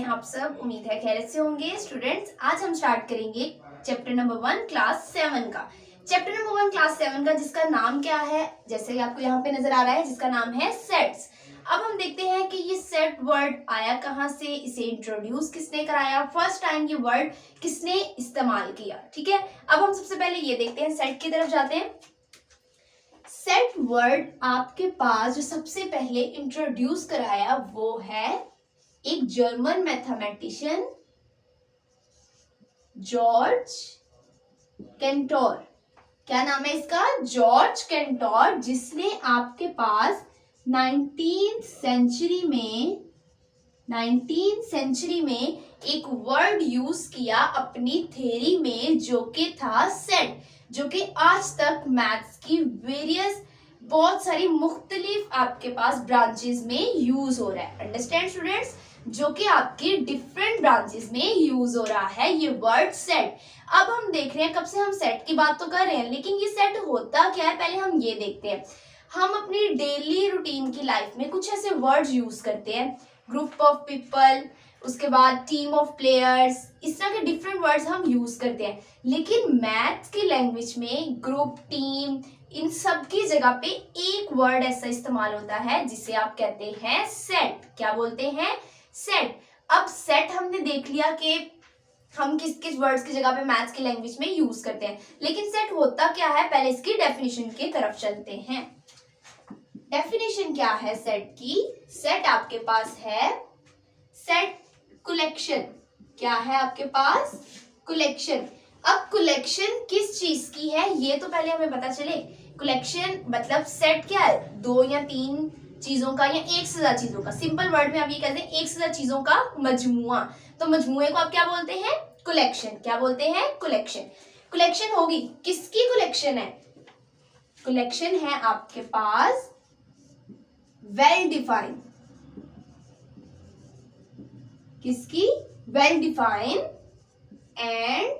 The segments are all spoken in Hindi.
आप सब? उम्मीद है खैरियत से होंगे। स्टूडेंट्स, आज हम स्टार्ट करेंगे चैप्टर नंबर 1 क्लास 7 का। चैप्टर नंबर 1 क्लास 7 का जिसका नाम क्या है, जैसे कि आपको यहाँ पे नजर आ रहा है, जिसका नाम है सेट्स। अब हम देखते हैं कि ये सेट वर्ड आया कहाँ से, इसे इंट्रोड्यूस किसने कराया, फर्स्ट टाइम ये वर्ड किसने इस्तेमाल किया। ठीक है, अब हम सबसे पहले ये देखते हैं, सेट की तरफ जाते हैं। सेट वर्ड आपके पास जो सबसे पहले इंट्रोड्यूस कराया वो है एक जर्मन मैथमेटिशियन जॉर्ज कैंटोर। क्या नाम है इसका? जॉर्ज कैंटोर, जिसने आपके पास 19th सेंचुरी में एक वर्ड यूज किया अपनी थ्योरी में, जो कि था सेट, जो कि आज तक मैथ्स की वेरियस बहुत सारी मुख्तलिफ आपके पास ब्रांचेस में यूज हो रहा है। अंडरस्टैंड स्टूडेंट्स, जो कि आपकी डिफरेंट ब्रांचेस में यूज हो रहा है ये वर्ड सेट। अब हम देख रहे हैं, कब से हम सेट की बात तो कर रहे हैं, लेकिन ये सेट होता क्या है पहले हम ये देखते हैं। हम अपनी डेली रूटीन की लाइफ में कुछ ऐसे वर्ड्स यूज करते हैं, ग्रुप ऑफ पीपल, उसके बाद टीम ऑफ प्लेयर्स, इस तरह के डिफरेंट वर्ड्स हम यूज करते हैं। लेकिन मैथ्स की लैंग्वेज में ग्रुप, टीम, इन सब की जगह पे एक वर्ड ऐसा इस्तेमाल होता है जिसे आप कहते हैं सेट। क्या बोलते हैं? सेट। अब सेट हमने देख लिया कि हम किस किस वर्ड्स की जगह पे मैथ्स की लैंग्वेज में यूज करते हैं, लेकिन सेट होता क्या है, पहले इसकी डेफिनेशन की तरफ चलते हैं। डेफिनेशन क्या है सेट की? सेट आपके पास है सेट कलेक्शन। क्या है आपके पास? कलेक्शन। अब कलेक्शन किस चीज की है ये तो पहले हमें पता चले। कलेक्शन मतलब सेट क्या है? 2 या 3 चीजों का या एक से ज्यादा चीजों का, सिंपल वर्ड में आप ये कहते हैं एक से ज्यादा चीजों का मजमुआ। तो मजमुए को आप क्या बोलते हैं? कलेक्शन। क्या बोलते हैं? कलेक्शन। कलेक्शन होगी, किसकी कलेक्शन है? कलेक्शन है आपके पास वेल डिफाइंड। किसकी? Well defined and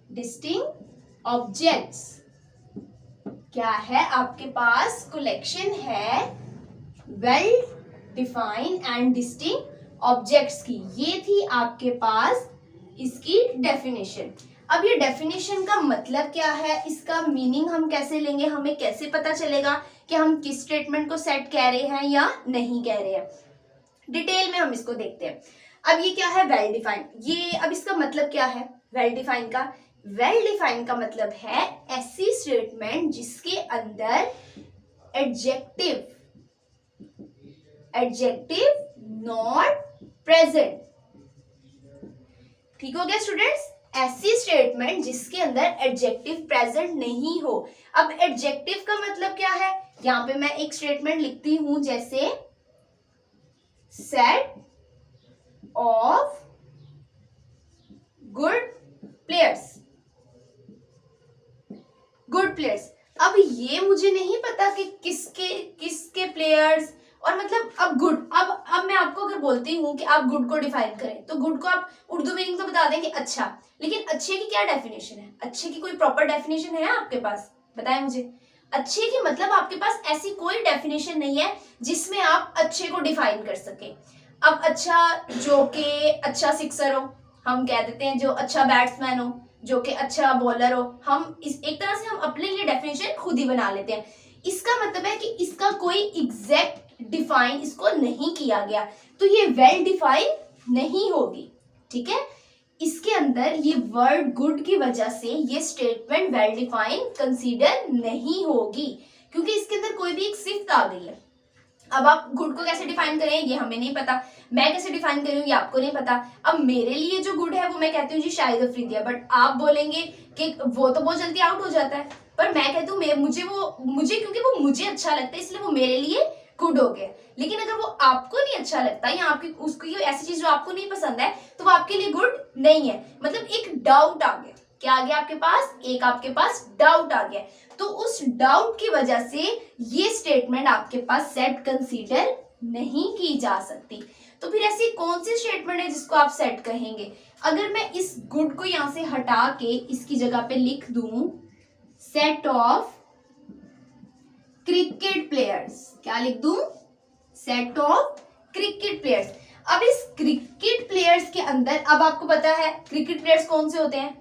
distinct objects. क्या है आपके पास? कलेक्शन है well defined and distinct objects की। ये थी आपके पास इसकी डेफिनेशन। अब ये डेफिनेशन का मतलब क्या है, इसका मीनिंग हम कैसे लेंगे, हमें कैसे पता चलेगा कि हम किस स्टेटमेंट को सेट कह रहे हैं या नहीं कह रहे हैं, डिटेल में हम इसको देखते हैं। अब ये क्या है? Well defined. ये अब इसका मतलब क्या है वेल डिफाइंड का? वेल डिफाइंड का मतलब है ऐसी स्टेटमेंट जिसके अंदर एडजेक्टिव नॉट प्रेजेंट। ठीक हो गया स्टूडेंट्स? ऐसी स्टेटमेंट जिसके अंदर एडजेक्टिव प्रेजेंट नहीं हो। अब एडजेक्टिव का मतलब क्या है? यहां पे मैं एक स्टेटमेंट लिखती हूं, जैसे set of good players. Good players. अब ये मुझे नहीं पता कि किसके प्लेयर्स, और मतलब अब गुड, अब मैं आपको अगर बोलती हूँ कि आप गुड को डिफाइन करें, तो गुड को आप उर्दू मीनिंग तो बता देंगे अच्छा, लेकिन अच्छे की क्या डेफिनेशन है? अच्छे की कोई प्रॉपर डेफिनेशन है आपके पास? बताएं मुझे। अच्छे की मतलब आपके पास ऐसी कोई डेफिनेशन नहीं है जिसमें आप अच्छे को डिफाइन कर सके। अब अच्छा, जो कि अच्छा सिक्सर हो, हम कह देते हैं जो अच्छा बैट्समैन हो, जो कि अच्छा बॉलर हो, हम इस एक तरह से हम अपने लिए डेफिनेशन खुद ही बना लेते हैं। इसका मतलब है कि इसका कोई एग्जैक्ट डिफाइन इसको नहीं किया गया, तो ये वेल डिफाइन नहीं होगी। ठीक है, इसके अंदर ये वर्ड गुड की वजह से ये स्टेटमेंट वेल डिफाइन कंसीडर नहीं होगी, क्योंकि इसके अंदर कोई भी एक सिफ्त आ गई है। अब आप गुड को कैसे डिफाइन करें ये हमें नहीं पता, मैं कैसे डिफाइन करूँ ये आपको नहीं पता। अब मेरे लिए जो गुड है वो मैं कहती हूँ जी शाहिद अफरीदी है, बट आप बोलेंगे कि वो तो बहुत जल्दी आउट हो जाता है, पर मैं कहती हूँ मुझे क्योंकि वो मुझे अच्छा लगता है इसलिए वो मेरे लिए गुड हो गया। लेकिन अगर वो आपको नहीं अच्छा लगता या आपकी उसकी ऐसी चीज जो आपको नहीं पसंद है, तो वो आपके लिए गुड नहीं है। मतलब एक डाउट आ गया। क्या आ गया आपके पास? एक आपके पास डाउट आ गया। तो उस डाउट की वजह से ये स्टेटमेंट आपके पास सेट कंसीडर नहीं की जा सकती। तो फिर ऐसी कौन सी स्टेटमेंट है जिसको आप सेट कहेंगे? अगर मैं इस गुड को यहां से हटा के इसकी जगह पे लिख दूं सेट ऑफ क्रिकेट प्लेयर्स, क्या लिख दूं? Set of cricket players. अब इस क्रिकेट प्लेयर्स के अंदर, अब आपको पता है क्रिकेट प्लेयर्स कौन से होते हैं,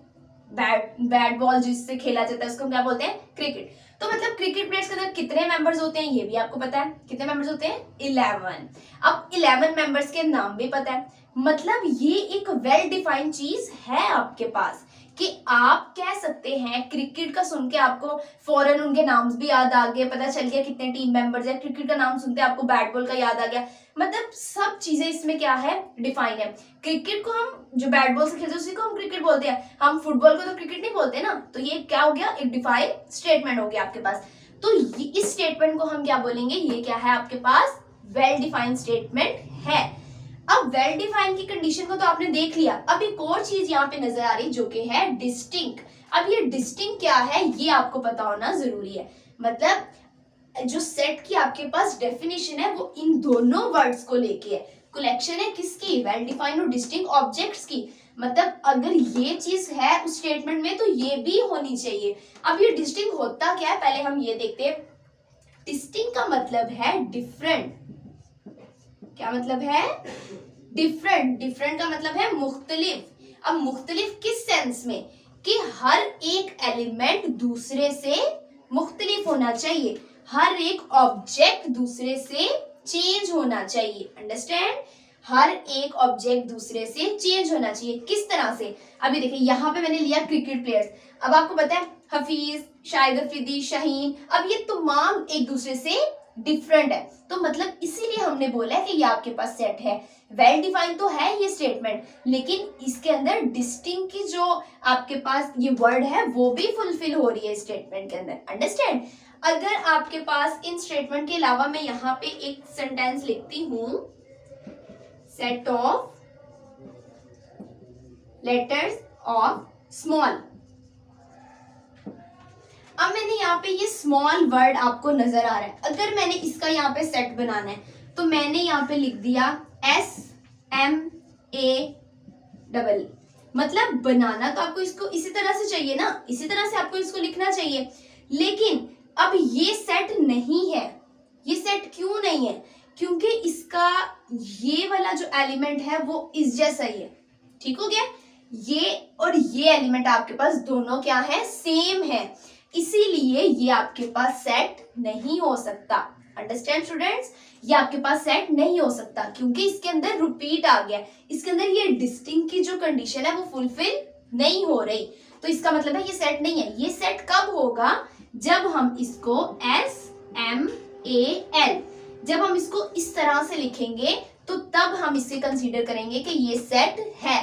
बैट बॉल जिससे खेला जाता है उसको हम क्या बोलते हैं, क्रिकेट। तो मतलब क्रिकेट प्लेयर्स के अंदर कितने मेंबर्स होते हैं ये भी आपको पता है, कितने मेंबर्स होते हैं, 11। अब 11 मेंबर्स के नाम भी पता है, मतलब ये एक वेल डिफाइंड चीज है आपके पास कि आप कह सकते हैं क्रिकेट का सुन के आपको फौरन उनके नाम भी याद आ गए, पता चल गया कितने टीम मेंबर्स है, क्रिकेट का नाम सुनते आपको बैट बॉल का याद आ गया, मतलब सब चीजें इसमें क्या है, डिफाइन है। क्रिकेट को हम जो बैट बॉल से खेलते हैं उसी को हम क्रिकेट बोलते हैं, हम फुटबॉल को तो क्रिकेट नहीं बोलते ना। तो ये क्या हो गया, एक डिफाइंड स्टेटमेंट हो गया आपके पास। तो इस स्टेटमेंट को हम क्या बोलेंगे, ये क्या है आपके पास, वेल डिफाइंड स्टेटमेंट है। अब वेल डिफाइंड की कंडीशन को तो आपने देख लिया, अब एक और चीज यहाँ पे नजर आ रही जो कि है डिस्टिंक्ट। अब ये डिस्टिंक्ट क्या है ये आपको पता होना जरूरी है, मतलब जो सेट की आपके पास डेफिनेशन है वो इन दोनों वर्ड्स को लेके है, कलेक्शन है किसकी, वेल डिफाइंड और डिस्टिंक्ट ऑब्जेक्ट्स की। मतलब अगर ये चीज है उस स्टेटमेंट में तो ये भी होनी चाहिए। अब ये डिस्टिंक्ट होता क्या है पहले हम ये देखते हैं। डिस्टिंक्ट का मतलब है डिफरेंट, क्या मतलब है, डिफरेंट। डिफरेंट का मतलब है मुख्तलिफ। अब मुख्तलिफ किस सेंस में, कि हर एक एलिमेंट दूसरे से मुख्तलिफ होना चाहिए, हर एक ऑब्जेक्ट दूसरे से चेंज होना चाहिए, अंडरस्टैंड, हर एक ऑब्जेक्ट दूसरे से चेंज होना चाहिए। किस तरह से, अभी देखिए यहाँ पे मैंने लिया क्रिकेट प्लेयर्स, अब आपको पता है हफीज, शाहिद अफरीदी, शाहीन, अब ये तमाम एक दूसरे से डिफरेंट है, तो मतलब इसीलिए हमने बोला है कि ये आपके पास सेट है। वेल डिफाइंड तो है ये स्टेटमेंट, लेकिन इसके अंदर डिस्टिंक्ट की जो आपके पास ये वर्ड है वो भी फुलफिल हो रही है स्टेटमेंट के अंदर, अंडरस्टैंड। अगर आपके पास इन स्टेटमेंट के अलावा मैं यहाँ पे एक सेंटेंस लिखती हूँ, set of letters of small. अब मैंने यहाँ पे ये स्मॉल वर्ड आपको नजर आ रहा है, अगर मैंने इसका यहाँ पे सेट बनाना है तो मैंने यहाँ पे लिख दिया SMAEE, मतलब बनाना तो आपको इसको इसी तरह से चाहिए ना, इसी तरह से आपको इसको लिखना चाहिए, लेकिन अब ये सेट नहीं है। ये सेट क्यों नहीं है, क्योंकि इसका ये वाला जो एलिमेंट है वो इस जैसा ही है, ठीक हो गया, ये और ये एलिमेंट आपके पास दोनों क्या है, सेम है, इसीलिए ये आपके पास सेट नहीं हो सकता, अंडरस्टैंड स्टूडेंट्स, ये आपके पास सेट नहीं हो सकता क्योंकि इसके अंदर रिपीट आ गया, इसके अंदर ये डिस्टिंक्ट की जो कंडीशन है वो फुलफिल नहीं हो रही, तो इसका मतलब है ये सेट नहीं है। ये सेट कब होगा, जब हम इसको SMAL, जब हम इसको इस तरह से लिखेंगे तो तब हम इसे कंसीडर करेंगे कि ये सेट है,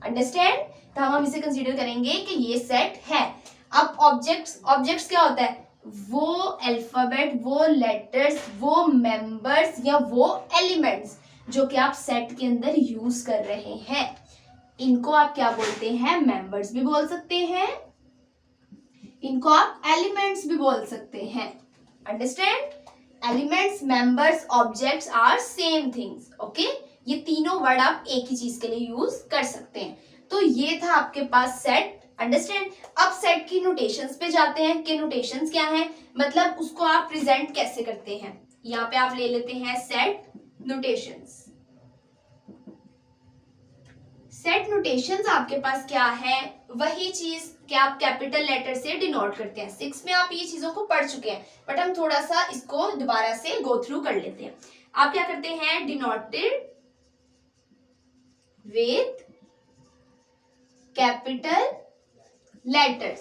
अंडरस्टैंड, तब हम इसे कंसीडर करेंगे कि ये सेट है। अब ऑब्जेक्ट्स क्या होता है, वो अल्फाबेट, वो लेटर्स, वो मेंबर्स या वो एलिमेंट्स जो कि आप सेट के अंदर यूज कर रहे हैं, इनको आप क्या बोलते हैं, मेंबर्स भी बोल सकते हैं, इनको आप एलिमेंट्स भी बोल सकते हैं, understand. Elements, members, objects are same things, okay, ये तीनों वर्ड आप एक ही चीज के लिए यूज कर सकते हैं। तो ये था आपके पास सेट, अंडरस्टैंड। अब सेट की नोटेशंस पे जाते हैं कि नोटेशंस क्या है, मतलब उसको आप प्रेजेंट कैसे करते हैं। यहाँ पे आप ले लेते हैं सेट नोटेशंस। सेट नोटेशंस आपके पास क्या है, वही चीज कि आप कैपिटल लेटर से डिनोट करते हैं। 6 में आप ये चीजों को पढ़ चुके हैं, बट हम थोड़ा सा इसको दोबारा से गो थ्रू कर लेते हैं। आप क्या करते हैं, डिनोटेड विथ कैपिटल लेटर्स।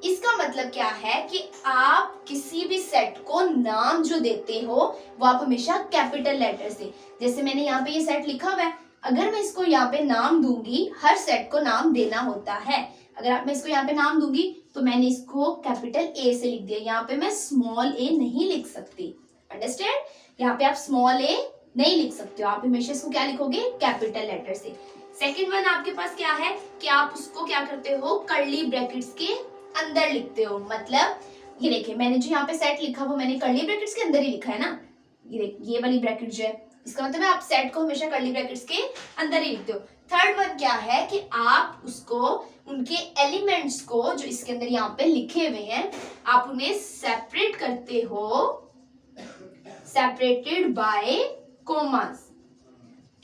इसका मतलब क्या है कि आप किसी भी सेट को नाम जो देते हो वो आप हमेशा कैपिटल लेटर से, जैसे मैंने यहाँ पे ये सेट लिखा हुआ है, अगर मैं इसको यहाँ पे नाम दूंगी, हर सेट को नाम देना होता है, अगर मैं इसको यहाँ पे नाम दूंगी तो मैंने इसको कैपिटल ए से लिख दिया, यहाँ पे मैं स्मॉल ए नहीं लिख सकती, अंडरस्टैंड, यहाँ पे आप स्मॉल ए नहीं लिख सकते हो, आप हमेशा इसको क्या लिखोगे, कैपिटल लेटर से। सेकेंड वन आपके पास क्या है कि आप उसको क्या करते हो, कर्ली ब्रैकेट्स के अंदर लिखते हो, मतलब ये देखिए मैंने जो यहाँ पे सेट लिखा वो मैंने कर्ली ब्रैकेट्स के अंदर ही लिखा है ना, ये वाली ब्रैकेट जो है, इसका मतलब है आप सेट को हमेशा कर्ली ब्रैकेट्स के अंदर ही लिखते हो। थर्ड वन क्या है कि आप उसको, उनके एलिमेंट्स को जो इसके अंदर यहाँ पे लिखे हुए हैं, आप उन्हें सेपरेट करते हो, सेपरेटेड बाय कोमास।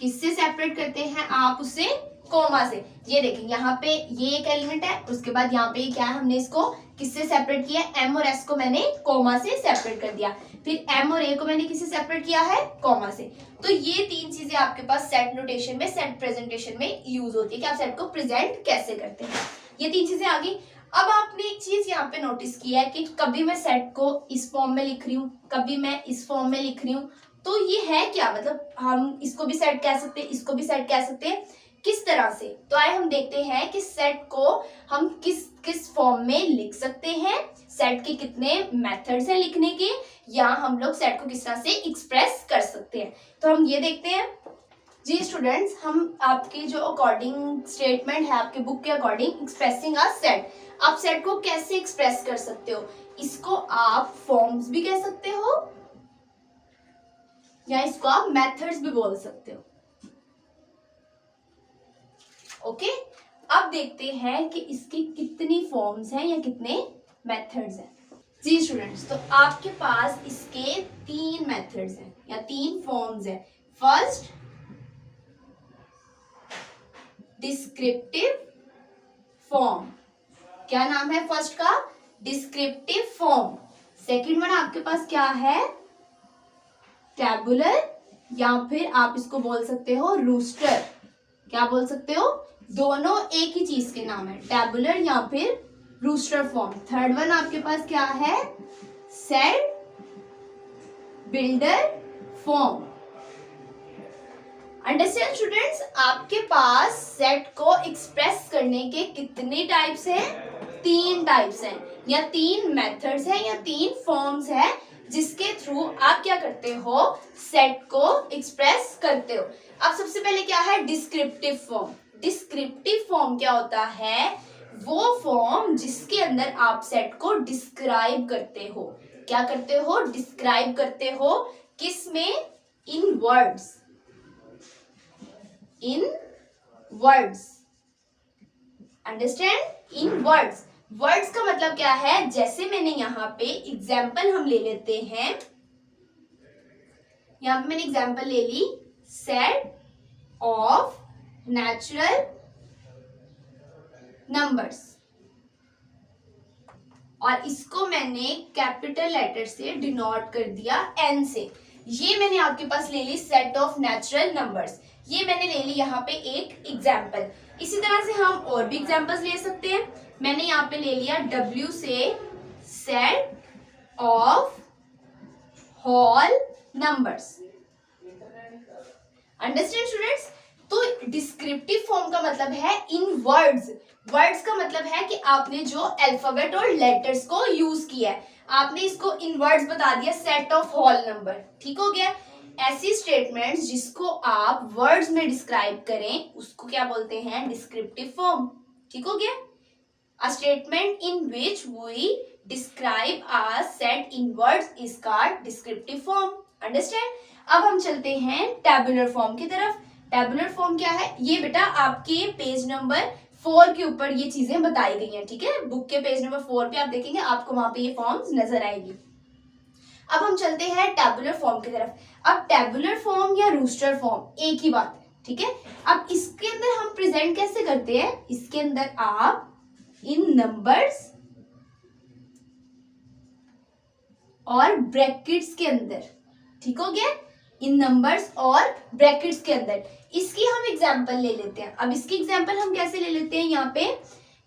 किससे सेपरेट करते हैं आप उसे? कोमा से। ये देखिए यहाँ पे ये एक एलिमेंट है, उसके बाद यहाँ पे क्या है, हमने इसको किससे सेपरेट किया? एम और एस को मैंने कोमा से सेपरेट कर दिया, फिर एम और ए को मैंने किससे सेपरेट किया है? कोमा से। तो ये तीन चीजें आपके पास सेट नोटेशन में, सेट प्रेजेंटेशन में यूज होती है कि आप सेट को प्रेजेंट कैसे करते हैं। ये तीन चीजें आ गई। अब आपने एक चीज यहाँ पे नोटिस किया है कि कभी मैं सेट को इस फॉर्म में लिख रही हूँ, कभी मैं इस फॉर्म में लिख रही हूँ, तो ये है क्या? मतलब हम इसको भी सेट कह सकते हैं, इसको भी सेट कह सकते हैं, किस तरह से? तो आइए हम देखते हैं कि सेट को हम किस किस फॉर्म में लिख सकते हैं, सेट के कितने मेथड्स हैं लिखने के, या हम लोग सेट को किस तरह से एक्सप्रेस कर सकते हैं। तो हम ये देखते हैं। जी स्टूडेंट्स, हम आपके जो अकॉर्डिंग स्टेटमेंट है आपके बुक के अकॉर्डिंग एक्सप्रेसिंग अ सेट, आप सेट को कैसे एक्सप्रेस कर सकते हो? इसको आप फॉर्म्स भी कह सकते हो या इसको आप मेथड्स भी बोल सकते हो। ओके, अब देखते हैं कि इसकी कितनी फॉर्म्स हैं या कितने मेथड्स हैं। जी स्टूडेंट्स, तो आपके पास इसके 3 मेथड्स हैं या 3 फॉर्म्स हैं। First, descriptive form. क्या नाम है फर्स्ट का? Descriptive form. सेकंड वन आपके पास क्या है? टैबुलर, या फिर आप इसको बोल सकते हो रूस्टर। क्या बोल सकते हो? दोनों एक ही चीज के नाम है, टैबुलर या फिर रूस्टर फॉर्म। थर्ड वन आपके पास क्या है? Set builder form. Understand students, आपके पास सेट को एक्सप्रेस करने के कितने टाइप्स हैं? 3 टाइप्स हैं, या 3 मेथड्स हैं, या 3 फॉर्म्स हैं जिसके थ्रू आप क्या करते हो? सेट को एक्सप्रेस करते हो। अब सबसे पहले क्या है? Descriptive form. डिस्क्रिप्टिव फॉर्म क्या होता है? वो फॉर्म जिसके अंदर आप सेट को डिस्क्राइब करते हो। क्या करते हो? डिस्क्राइब करते हो। किस में? इन वर्ड्स। इन वर्ड्स। अंडरस्टैंड? इन वर्ड्स। वर्ड्स का मतलब क्या है? जैसे मैंने यहाँ पे एग्जाम्पल हम ले लेते हैं, यहाँ पे मैंने एग्जाम्पल ले ली, सेट ऑफ नेचुरल नंबर्स, और इसको मैंने कैपिटल लेटर से डिनोट कर दिया एन से। ये मैंने आपके पास ले ली सेट ऑफ नेचुरल नंबर्स, ये मैंने ले ली यहाँ पे एक एग्जाम्पल। इसी तरह से हम और भी एग्जाम्पल्स ले सकते हैं। मैंने यहाँ पे ले लिया W से set of whole numbers. Understand students? तो डिस्क्रिप्टिव फॉर्म का मतलब है इन वर्ड्स। वर्ड्स का मतलब है कि आपने जो अल्फाबेट और लेटर्स को यूज किया है, आपने इसको इन वर्ड्स बता दिया, सेट ऑफ होल नंबर। ठीक हो गया? ऐसी स्टेटमेंट्स जिसको आप वर्ड्स में डिस्क्राइब करें उसको क्या बोलते हैं? Descriptive form. ठीक हो गया? A statement in which we describe a set in words is called descriptive form. Understand? अब हम चलते हैं टेबुलर फॉर्म की तरफ। टेबुलर फॉर्म क्या है? ये बेटा आपके पेज नंबर 4 के ऊपर ये चीजें बताई गई हैं। ठीक है, बुक के पेज नंबर 4 पे आप देखेंगे, आपको वहां पे ये फॉर्म्स नजर आएगी। अब हम चलते हैं टेबुलर फॉर्म की तरफ। अब टेबुलर फॉर्म या रूस्टर फॉर्म एक ही बात है। ठीक है, अब इसके अंदर हम प्रेजेंट कैसे करते हैं? इसके अंदर आप इन नंबर्स और ब्रैकेट्स के अंदर, ठीक हो गया? इन नंबर्स और ब्रैकेट्स के अंदर इसकी हम एग्जांपल ले लेते हैं। अब इसकी एग्जांपल हम कैसे ले लेते हैं यहाँ पे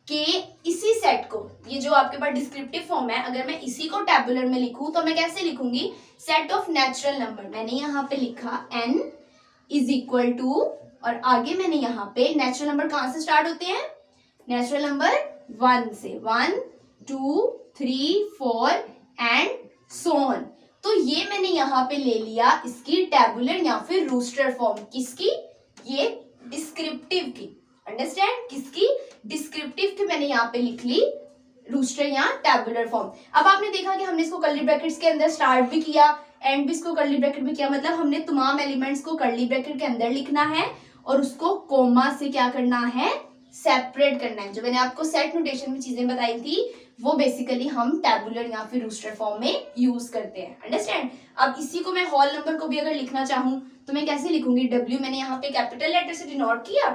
कि इसी सेट को, ये जो आपके पास डिस्क्रिप्टिव फॉर्म है, अगर मैं इसी को टेबुलर में लिखूं तो मैं कैसे लिखूंगी? Set of natural number. मैंने यहाँ पे लिखा n इज इक्वल टू, और आगे मैंने यहाँ पे नेचुरल नंबर कहाँ से स्टार्ट होते हैं? नेचुरल नंबर 1 से, 1 2 3 4 एंड सो ऑन। तो ये मैंने यहाँ पे ले लिया इसकी टेबुलर या फिर रूस्टर फॉर्म। किसकी? ये डिस्क्रिप्टिव की। अंडरस्टैंड? किसकी? डिस्क्रिप्टिव की मैंने यहाँ पे लिख ली रूस्टर या टेबुलर फॉर्म। अब आपने देखा कि हमने इसको कर्ली ब्रैकेट्स के अंदर स्टार्ट भी किया, एंड भी इसको कर्ली ब्रैकेट में किया, मतलब हमने तमाम एलिमेंट्स को कर्ली ब्रैकेट के अंदर लिखना है और उसको कोमा से क्या करना है? सेपरेट करना है। जो मैंने आपको सेट नोटेशन में चीजें बताई थी वो बेसिकली हम टैबुलर या फिर रूस्टर फॉर्म में यूज करते हैं। अंडरस्टैंड। अब इसी को मैं हॉल नंबर को भी अगर लिखना चाहूँ तो मैं कैसे लिखूंगी, W मैंने यहाँ पे कैपिटल लेटर से डिनोट किया,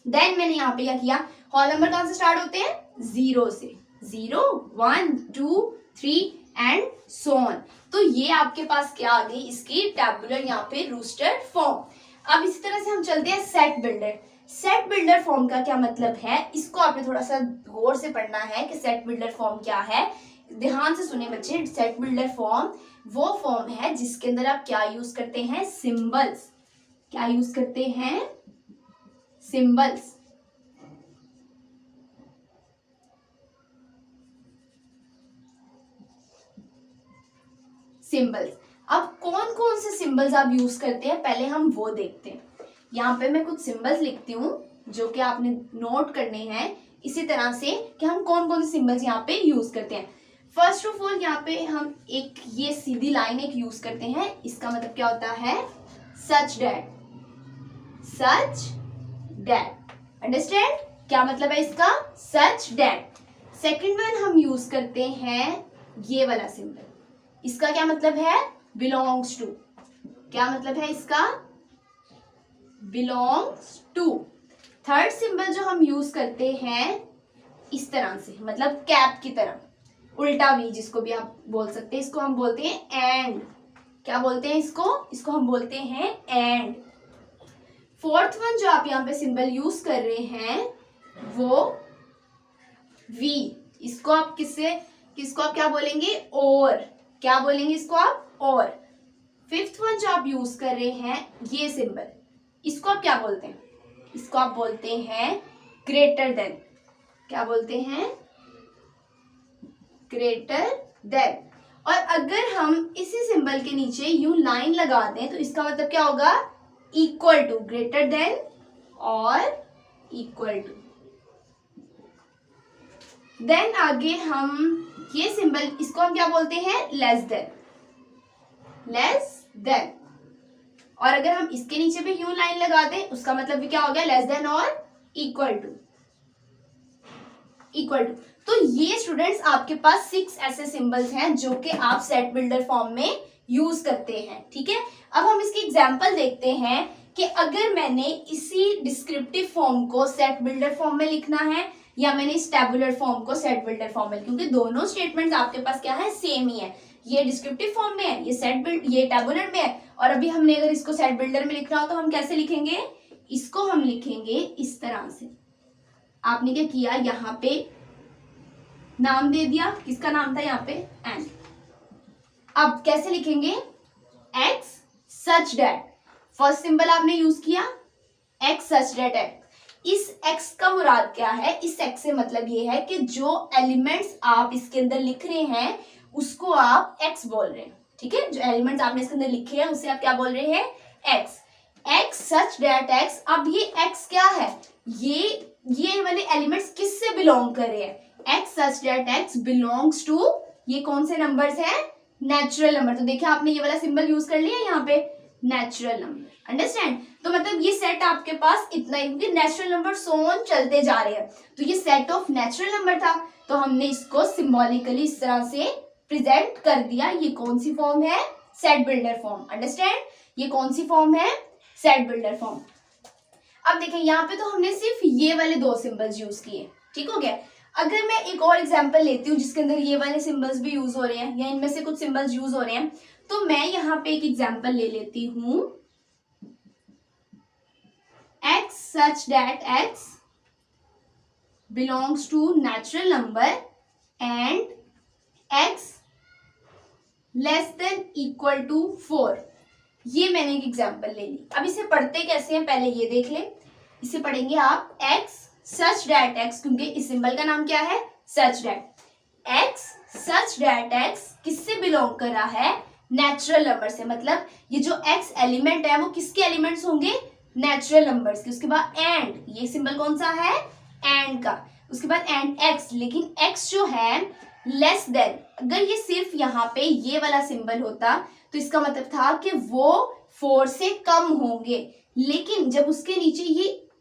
देन मैंने यहाँ पे क्या किया, हॉल नंबर कहाँ से स्टार्ट होते हैं, 0 से, 0 1 2 3 एंड सो ऑन। तो ये आपके पास क्या आ गई, इसकी टैबुलर यहाँ पे रूस्टर फॉर्म। अब इसी तरह से हम चलते हैं set builder. Set builder form का क्या मतलब है, इसको आपने थोड़ा सा गौर से पढ़ना है कि सेट बिल्डर फॉर्म क्या है। ध्यान से सुने बच्चे, सेट बिल्डर फॉर्म वो फॉर्म है जिसके अंदर आप क्या यूज करते हैं, सिंबल्स। क्या यूज करते हैं, सिंबल्स। सिंबल्स। अब कौन कौन से सिंबल्स आप यूज करते हैं पहले हम वो देखते हैं। यहाँ पे मैं कुछ सिंबल्स लिखती हूँ जो कि आपने नोट करने हैं इसी तरह से कि हम कौन कौन से सिंबल्स यहाँ पे यूज करते हैं। फर्स्ट ऑफ ऑल यहाँ पे हम एक ये सीधी लाइन एक यूज करते हैं, इसका मतलब क्या होता है, such that, such that. Understand, क्या मतलब है इसका, सच दैट। सेकंड वन हम यूज करते हैं ये वाला सिंबल, इसका क्या मतलब है, बिलोंग्स टू। क्या मतलब है इसका, बिलोंग्स टू। थर्ड सिंबल जो हम यूज करते हैं इस तरह से, मतलब कैप की तरह, उल्टा वी जिसको भी आप बोल सकते हैं, इसको हम बोलते हैं एंड। क्या बोलते हैं इसको हम बोलते हैं एंड। फोर्थ वन जो आप यहाँ पे सिंबल यूज कर रहे हैं वो वी, इसको आप किसको आप क्या बोलेंगे, और। क्या बोलेंगे इसको आप, और। फिफ्थ वन जो आप यूज कर रहे हैं ये सिंबल, इसको आप क्या बोलते हैं, इसको आप बोलते हैं ग्रेटर देन। क्या बोलते हैं, ग्रेटर देन। और अगर हम इसी सिंबल के नीचे यूं लाइन लगा दें तो इसका मतलब क्या होगा, इक्वल टू, ग्रेटर देन और इक्वल टू। देन आगे हम ये सिंबल, इसको हम क्या बोलते हैं, लेस देन, लेस देन। और अगर हम इसके नीचे भी यूं लाइन लगा दें उसका मतलब भी क्या हो गया, लेस देन और इक्वल टू, इक्वल टू। तो ये स्टूडेंट्स आपके पास 6 ऐसे सिंबल्स हैं जो कि आप सेट बिल्डर फॉर्म में यूज करते हैं। ठीक है, अब हम इसकी एग्जांपल देखते हैं कि अगर मैंने इसी डिस्क्रिप्टिव फॉर्म को सेट बिल्डर फॉर्म में लिखना है या मैंने इस टैबुलर फॉर्म को सेट बिल्डर फॉर्म में, क्योंकि दोनों स्टेटमेंट्स आपके पास क्या है, सेम ही है। ये डिस्क्रिप्टिव फॉर्म में है, ये टैबुलर में है। और अभी हमने अगर इसको सेट बिल्डर में लिखना हो तो हम कैसे लिखेंगे, इसको हम लिखेंगे इस तरह से। आपने क्या किया, यहाँ पे नाम दे दिया, किसका नाम था यहाँ पे, एंड। अब कैसे लिखेंगे, x such that, first symbol आपने यूज किया एक्स सच दैट एक्स। इस एक्स का मुराद क्या है, इस एक्स से मतलब ये है कि जो एलिमेंट्स आप इसके अंदर लिख रहे हैं उसको आप एक्स बोल रहे हैं। ठीक है, जो एलिमेंट्स आपने इसके अंदर लिखे हैं उसे आप क्या बोल रहे हैं, x. X such that x. अब ये एक्स क्या है, ये वाले एलिमेंट्स किससे बिलोंग कर रहे हैं, x such that x belongs to, ये कौन से नंबर्स हैं, नेचुरल नंबर। तो देखिए आपने ये वाला सिंबल यूज कर लिया यहाँ पे, नेचुरल नंबर। अंडरस्टैंड। तो मतलब ये सेट आपके पास इतना ही, क्योंकि नेचुरल नंबर सो ऑन चलते जा रहे हैं, तो ये सेट ऑफ नेचुरल नंबर था, तो हमने इसको सिंबॉलिकली इस तरह से प्रेजेंट कर दिया। ये कौन सी फॉर्म है, सेट बिल्डर फॉर्म। अंडरस्टैंड, ये कौन सी फॉर्म है, सेट बिल्डर फॉर्म। अब देखें यहाँ पे तो हमने सिर्फ ये वाले 2 सिंबल्स यूज किए, ठीक हो गया। अगर मैं एक और एग्जांपल लेती हूँ जिसके अंदर ये वाले सिंबल्स भी यूज हो रहे हैं या इनमें से कुछ सिंबल्स यूज हो रहे हैं, तो मैं यहाँ पे एक एग्जांपल ले लेती हूँ, x such that x belongs to natural number and x less than equal to 4। ये मैंने एक एग्जांपल ले ली। अब इसे पढ़ते कैसे हैं पहले ये देख ले। इसे पढ़ेंगे आप x such that x, क्योंकि इस सिंबल का नाम क्या है, such that। x such that x किससे बिलोंग कर रहा है, नेचुरल नंबर से। मतलब ये जो x एलिमेंट है वो किसके एलिमेंट्स होंगे, नेचुरल नंबर्स के। उसके बाद एंड, ये सिंबल कौन सा है, एंड का। उसके बाद एंड x, लेकिन x जो है लेस देन। अगर ये सिर्फ यहाँ पे ये वाला सिंबल होता तो इसका मतलब था कि वो 4 से कम होंगे, लेकिन जब उसके नीचे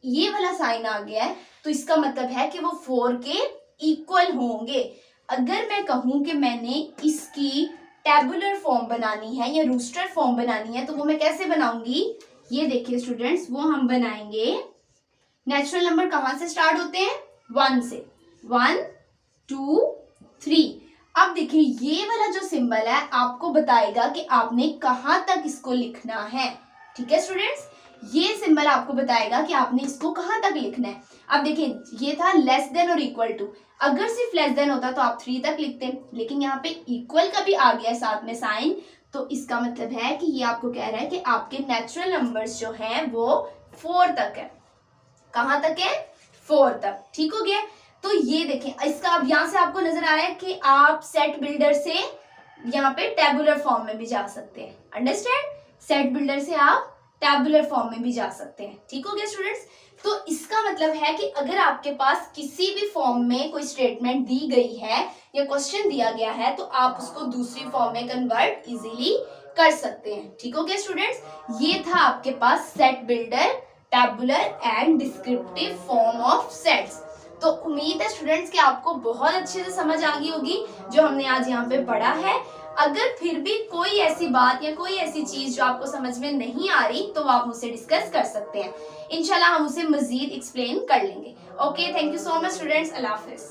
ये वाला साइन आ गया है तो इसका मतलब है कि वो 4 के इक्वल होंगे। अगर मैं कहूँ कि मैंने इसकी टेबुलर फॉर्म बनानी है या रोस्टर फॉर्म बनानी है, तो वो मैं कैसे बनाऊंगी? ये देखिए स्टूडेंट्स, वो हम बनाएंगे, नेचुरल नंबर कहाँ से स्टार्ट होते हैं? 1 से। 1 2 3। अब देखिए ये वाला जो सिंबल है आपको बताएगा कि आपने कहाँ तक इसको लिखना है। ठीक है स्टूडेंट्स, ये सिंबल आपको बताएगा कि आपने इसको कहाँ तक लिखना है। अब देखिए ये था लेस देन और इक्वल टू, अगर सिर्फ लेस देन होता तो आप 3 तक लिखते, लेकिन यहाँ पे इक्वल का भी आ गया साथ में साइन, तो इसका मतलब है कि ये आपको कह रहा है कि आपके नेचुरल नंबर्स जो हैं वो 4 तक है। कहाँ तक है? 4 तक। ठीक हो गया। तो ये देखें, इसका अब यहाँ से आपको नजर आ रहा है कि आप सेट बिल्डर से यहाँ पे टेबुलर फॉर्म में भी जा सकते हैं। अंडरस्टैंड? सेट बिल्डर से आप टेबुलर फॉर्म में भी जा सकते हैं। ठीक हो गया स्टूडेंट्स। तो इसका मतलब है कि अगर आपके पास किसी भी फॉर्म में कोई स्टेटमेंट दी गई है या क्वेश्चन दिया गया है, तो आप उसको दूसरी फॉर्म में कन्वर्ट इजीली कर सकते हैं। ठीक हो गया स्टूडेंट्स, ये था आपके पास set builder, tabular and descriptive form of sets. तो उम्मीद है स्टूडेंट्स कि आपको बहुत अच्छे से समझ आ गई होगी जो हमने आज यहाँ पे पढ़ा है। अगर फिर भी कोई ऐसी बात या कोई ऐसी चीज जो आपको समझ में नहीं आ रही, तो आप मुझसे डिस्कस कर सकते हैं। इंशाल्लाह हम उसे मजीद एक्सप्लेन कर लेंगे। Okay, thank you so much students. Allah Hafiz.